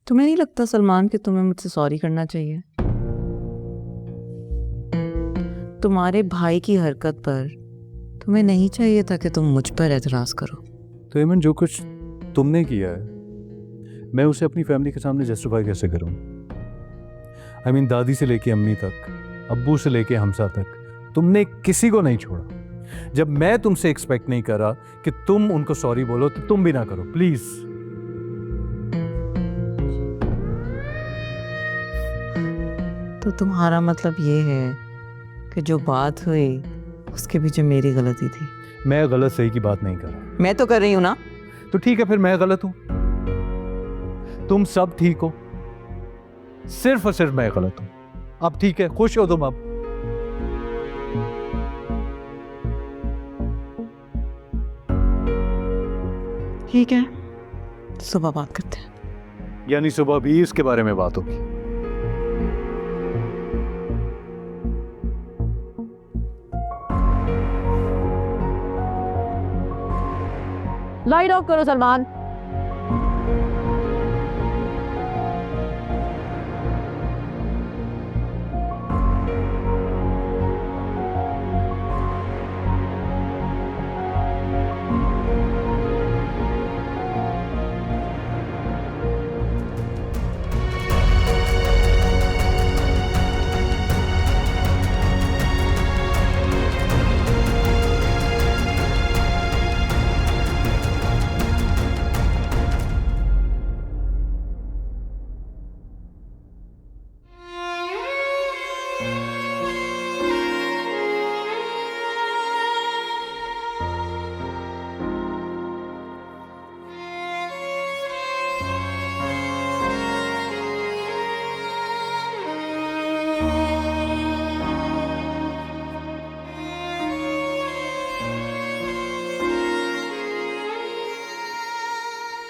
तुम्हें नहीं लगता सलमान कि तुम्हें मुझसे सॉरी करना चाहिए? तुम्हारे भाई की हरकत पर तुम्हें नहीं चाहिए था कि तुम मुझ पर एतराज करो। तो एमन, जो कुछ तुमने किया है मैं उसे अपनी फैमिली के सामने जस्टिफाई कैसे करूं? आई मीन, दादी से लेके अम्मी तक, अब्बू से लेके हमसा तक, तुमने किसी को नहीं छोड़ा। जब मैं तुमसे एक्सपेक्ट नहीं कर रहा कि तुम उनको सॉरी बोलो तो तुम भी ना करो, प्लीज। तो तुम्हारा मतलब ये है कि जो बात हुई उसके पीछे मेरी गलती थी? मैं गलत सही की बात नहीं कर रहा। मैं तो कर रही हूं ना। तो ठीक है, फिर मैं गलत हूं, तुम सब ठीक हो, सिर्फ और सिर्फ मैं गलत हूं। अब ठीक है, खुश हो तुम अब? ठीक है, सुबह बात करते हैं। यानी सुबह भी इसके बारे में बात होगी? लाइट ऑफ करो सलमान।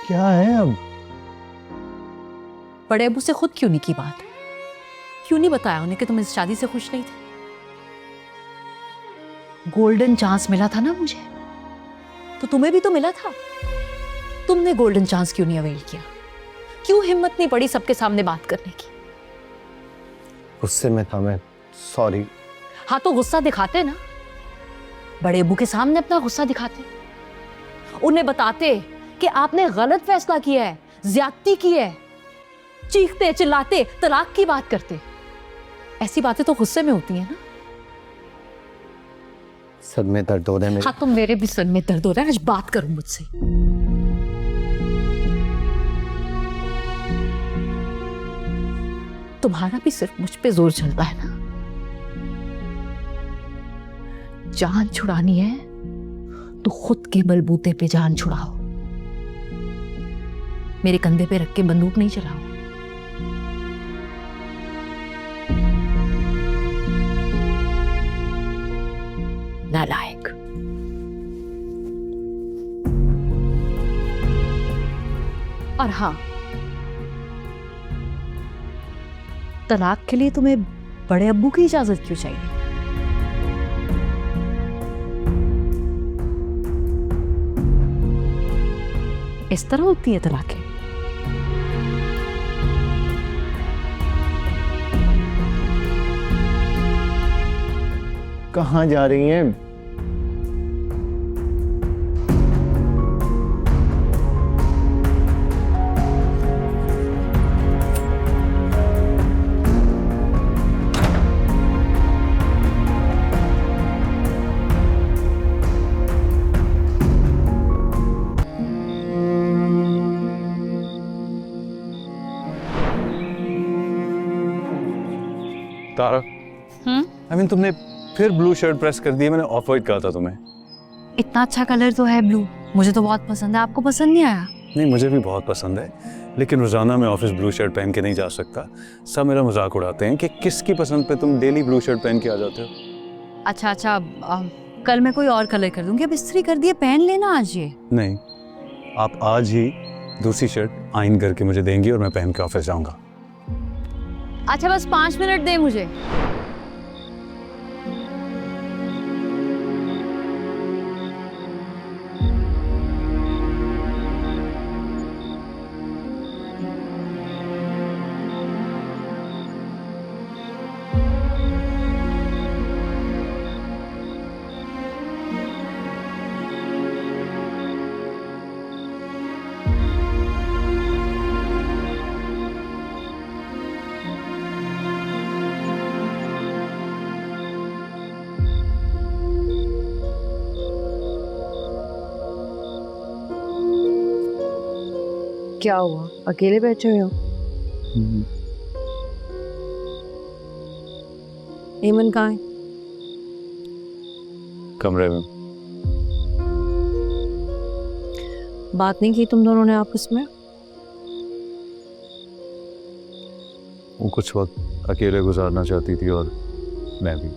क्या है अब? बड़े अबू से खुद क्यों नहीं की बात? क्यों नहीं बताया उन्हें कि तुम इस शादी से खुश नहीं थे? गोल्डन चांस मिला था ना मुझे, तो तुम्हें भी तो मिला था। तुमने गोल्डन चांस क्यों नहीं अवेल किया? क्यों हिम्मत नहीं पड़ी सबके सामने बात करने की? गुस्से में था मैं, सॉरी। हाँ तो गुस्सा दिखाते ना, बड़े अबू के सामने अपना गुस्सा दिखाते, उन्हें बताते कि आपने गलत फैसला किया है, ज्यादती की है, चीखते चिल्लाते तलाक की बात करते। ऐसी बातें तो गुस्से में होती हैं ना। सर में दर्द हो रहा है मेरे। हाँ तो मेरे भी सर में दर्द हो रहा है, आज बात करो मुझसे। तुम्हारा भी सिर्फ मुझ पे जोर चलता है ना। जान छुड़ानी है तो खुद के बलबूते पे जान छुड़ाओ, मेरे कंधे पे रख के बंदूक नहीं चलाओ। नालायक। और हाँ, तलाक के लिए तुम्हें बड़े अब्बू की इजाजत क्यों चाहिए? इस तरह होती है तलाकें? कहाँ जा रही हैं? तारा, आई मीन, तुमने फिर ब्लू शर्ट प्रेस कर दी है। मैंने ऑफ वाइट कहा था तुम्हें। इतना अच्छा कलर तो है ब्लू, मुझे तो बहुत पसंद है। आपको पसंद नहीं आया? नहीं, मुझे भी बहुत पसंद है, लेकिन रोजाना मैं ऑफिस ब्लू शर्ट पहन के नहीं जा सकता। सब मेरा मजाक उड़ाते हैं कि किसकी पसंद पे तुम डेली ब्लू शर्ट पहन के आ जाते हो। अच्छा अच्छा, कल मैं कोई और कलर कर दूंगी। अब इस्त्री कर दिए, पहन लेना आज ये। नहीं, आप आज ही दूसरी शर्ट आयन करके मुझे देंगी और मैं पहन के ऑफिस जाऊंगा। अच्छा बस 5 मिनट दे मुझे। क्या हुआ, अकेले बैठे हुए हो? एमन कहाँ है? कमरे में। बात नहीं की तुम दोनों ने आपस में? वो कुछ वक्त अकेले गुजारना चाहती थी और मैं भी।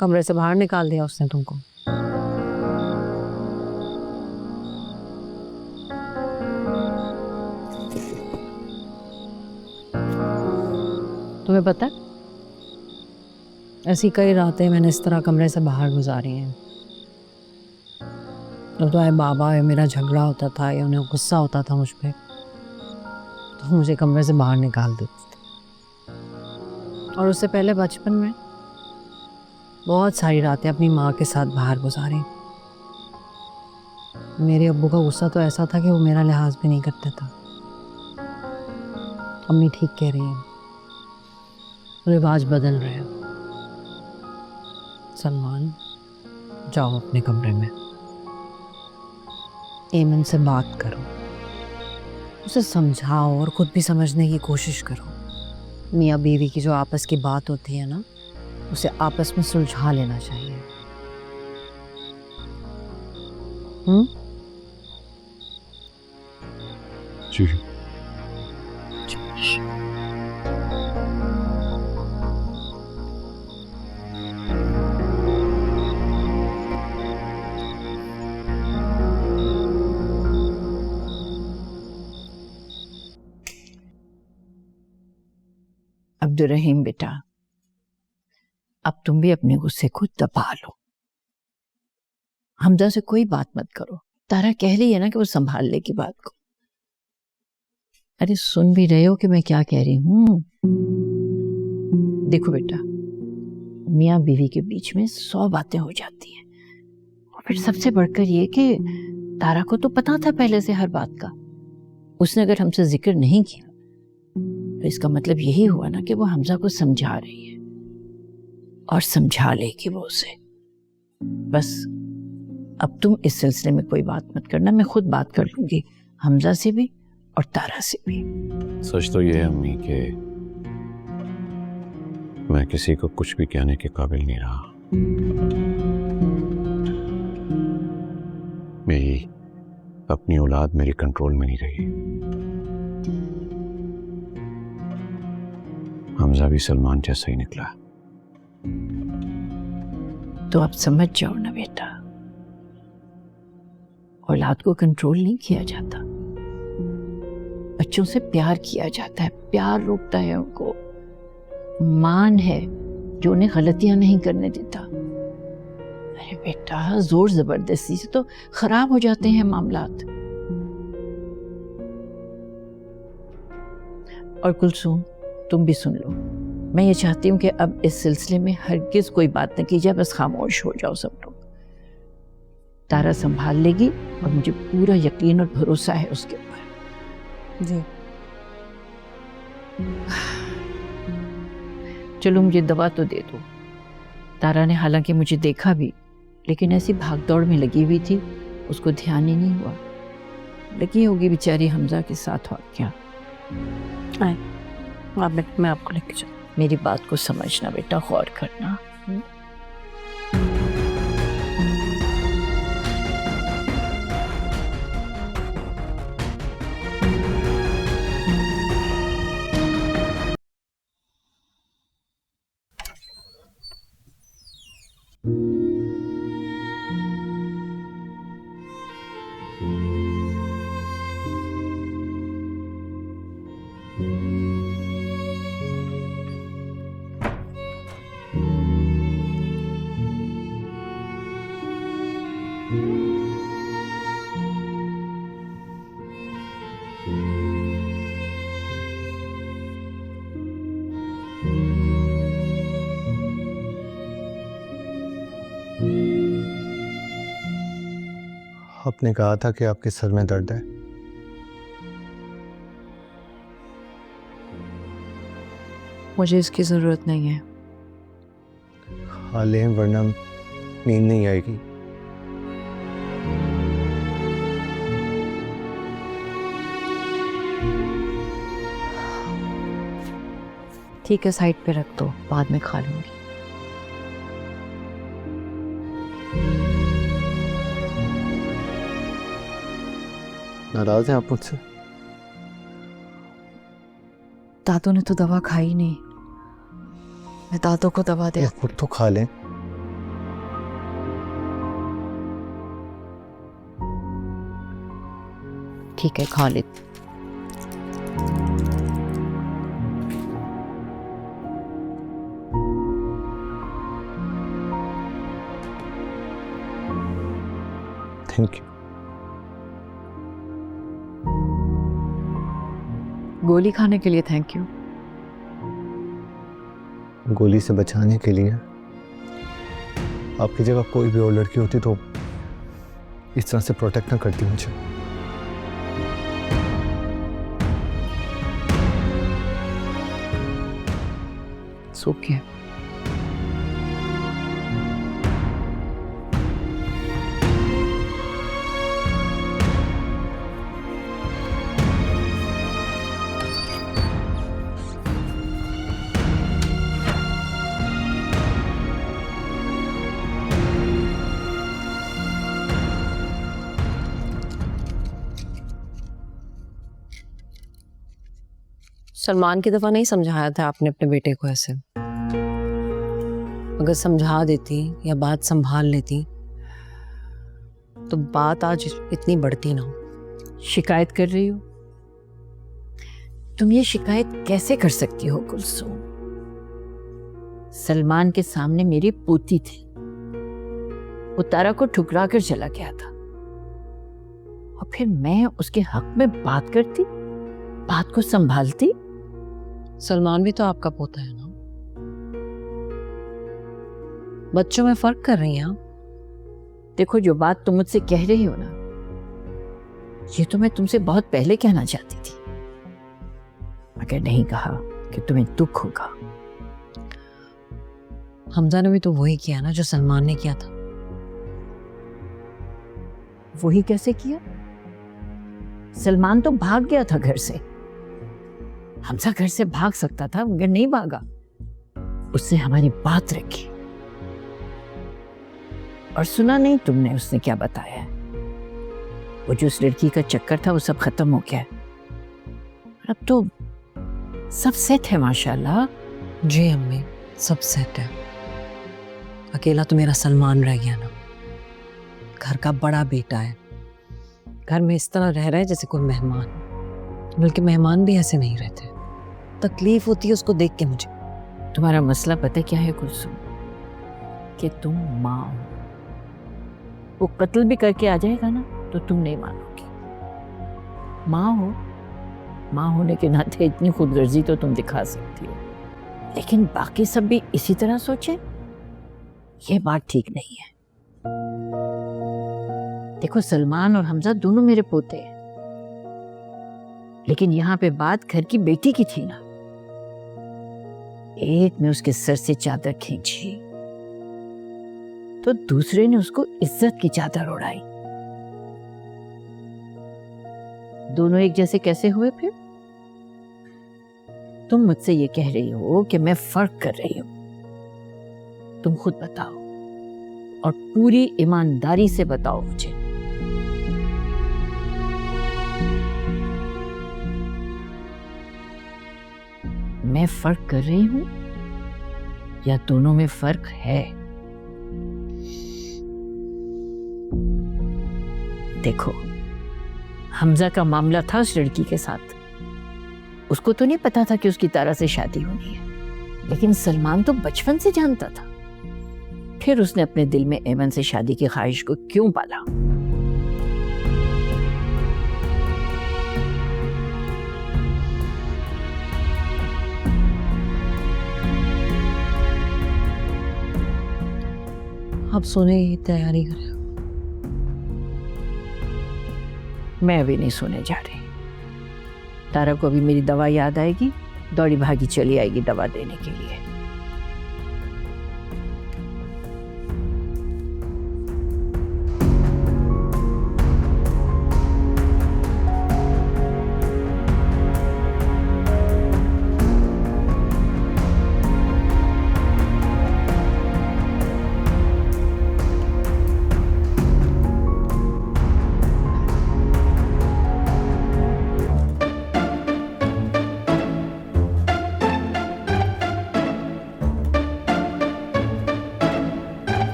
कमरे से बाहर निकाल दिया उसने तुमको? तुम्हें पता है, ऐसी कई रातें मैंने इस तरह कमरे से बाहर गुजारी हैं। जब तो बाबा या मेरा झगड़ा होता था या उन्हें गुस्सा होता था मुझ पे, तो मुझे कमरे से बाहर निकाल देते थे। और उससे पहले बचपन में बहुत सारी रातें अपनी माँ के साथ बाहर गुजारी। मेरे अब्बू का गुस्सा तो ऐसा था कि वो मेरा लिहाज भी नहीं करते था। अम्मी ठीक कह रही है, रिवाज बदल रहे हैं। सलमान, जाओ अपने कमरे में, एमन से बात करो, उसे समझाओ और खुद भी समझने की कोशिश करो। मियाँ बीवी की जो आपस की बात होती है ना, उसे आपस में सुलझा लेना चाहिए। जी। अब्दुर्रहीम बेटा, अब तुम भी अपने गुस्से को दबा लो। हमजा से कोई बात मत करो। तारा कह रही है ना कि वो संभाल लेगी बात को। अरे सुन भी रहे हो कि मैं क्या कह रही हूँ? देखो बेटा, मियाँ बीवी के बीच में 100 बातें हो जाती हैं, और फिर सबसे बढ़कर ये कि तारा को तो पता था पहले से हर बात का। उसने अगर हमसे जिक्र नहीं किया तो इसका मतलब यही हुआ ना कि वो हमजा को समझा रही है, और समझा लेगी वो उसे। बस अब तुम इस सिलसिले में कोई बात मत करना, मैं खुद बात कर लूंगी हमजा से भी और तारा से भी। सच तो ये है अम्मी कि मैं किसी को कुछ भी कहने के काबिल नहीं रहा। मेरी अपनी औलाद मेरे कंट्रोल में नहीं रही। हमजा भी सलमान जैसा ही निकला। तो अब समझ जाओ ना बेटा, औलाद को कंट्रोल नहीं किया जाता, बच्चों से प्यार किया जाता है। प्यार रोकता है उनको, मान है जो उन्हें गलतियां नहीं करने देता। अरे बेटा, जोर जबरदस्ती से तो खराब हो जाते हैं मामलात। और कुलसूम, तुम भी सुन लो, मैं ये चाहती हूँ कि अब इस सिलसिले में हरगिज कोई बात न की जाए, बस खामोश हो जाओ सब लोग। तारा संभाल लेगी और मुझे पूरा यकीन और भरोसा है उसके ऊपर। जी। चलो मुझे दवा तो दे दो। तारा ने हालांकि मुझे देखा भी, लेकिन ऐसी भागदौड़ में लगी हुई थी, उसको ध्यान ही नहीं हुआ। लगी होगी बेचारी हमजा के साथ, और क्या। मैं आपको लेके चलूं। मेरी बात को समझना बेटा, गौर करना। आपने कहा था कि आपके सर में दर्द है। मुझे इसकी जरूरत नहीं है। खा लें वरना नींद नहीं आएगी। ठीक है, साइड पे रख दो, बाद में खा लूंगी। नाराज हैं आप मुझसे? दादू ने तो दवा खाई नहीं, मैं दादू को दवा दे। खुद तो खा लें। ठीक है, खा ले। Thank you. गोली खाने के लिए थैंक यू। गोली से बचाने के लिए आपकी जगह कोई भी और लड़की होती तो इस तरह से प्रोटेक्ट ना करती मुझे। सो क्या? सलमान की दफा नहीं समझाया था आपने अपने बेटे को ऐसे। अगर समझा देती या बात संभाल लेती तो बात आज इतनी बढ़ती ना हो। शिकायत कर रही हो? तुम ये शिकायत कैसे कर सकती हो कुलसुम? सलमान के सामने मेरी पोती थी, वो तारा को ठुकरा कर चला गया था, और फिर मैं उसके हक में बात करती, बात को संभालती। सलमान भी तो आपका पोता है ना। बच्चों में फर्क कर रही हैं आप। देखो, जो बात तुम मुझसे कह रही हो ना, ये तो मैं तुमसे बहुत पहले कहना चाहती थी, मगर नहीं कहा कि तुम्हें दुख होगा। हमजा ने भी तो वही किया ना जो सलमान ने किया था। वही कैसे किया? सलमान तो भाग गया था घर से। हमजा घर से भाग सकता था मगर नहीं भागा। उससे हमारी बात रखी। और सुना नहीं तुमने उसने क्या बताया? वो जो उस लड़की का चक्कर था वो सब खत्म हो गया है, और अब तो सब सेट है माशाल्लाह। जी अम्मी, सब सेट है। अकेला तो मेरा सलमान रह गया ना। घर का बड़ा बेटा है, घर में इस तरह रह रहा है जैसे कोई मेहमान, बल्कि मेहमान भी ऐसे नहीं रहते। तकलीफ होती है उसको देख के मुझे। तुम्हारा मसला पता क्या है कुलसुम? कि तुम माँ हो। वो कत्ल भी करके आ जाएगा ना तो तुम नहीं मानोगी। माँ हो, माँ होने के नाते इतनी खुदगर्जी तो तुम दिखा सकती हो, लेकिन बाकी सब भी इसी तरह सोचे, ये बात ठीक नहीं है। देखो, सलमान और हमजा दोनों मेरे पोते हैं, लेकिन यहाँ पे बात घर की बेटी की थी ना। एक ने उसके सर से चादर खींची तो दूसरे ने उसको इज्जत की चादर ओढ़ाई। दोनों एक जैसे कैसे हुए फिर? तुम मुझसे ये कह रही हो कि मैं फर्क कर रही हूं। तुम खुद बताओ, और पूरी ईमानदारी से बताओ मुझे। मैं फर्क कर रही हूं या दोनों में फर्क है? देखो, हमजा का मामला था उस लड़की के साथ। उसको तो नहीं पता था कि उसकी तारा से शादी होनी है, लेकिन सलमान तो बचपन से जानता था। फिर उसने अपने दिल में ऐमन से शादी की ख्वाहिश को क्यों पाला? आप सोने की तैयारी करें। मैं अभी नहीं सोने जा रही। तारा को अभी मेरी दवा याद आएगी, दौड़ी भागी चली आएगी दवा देने के लिए।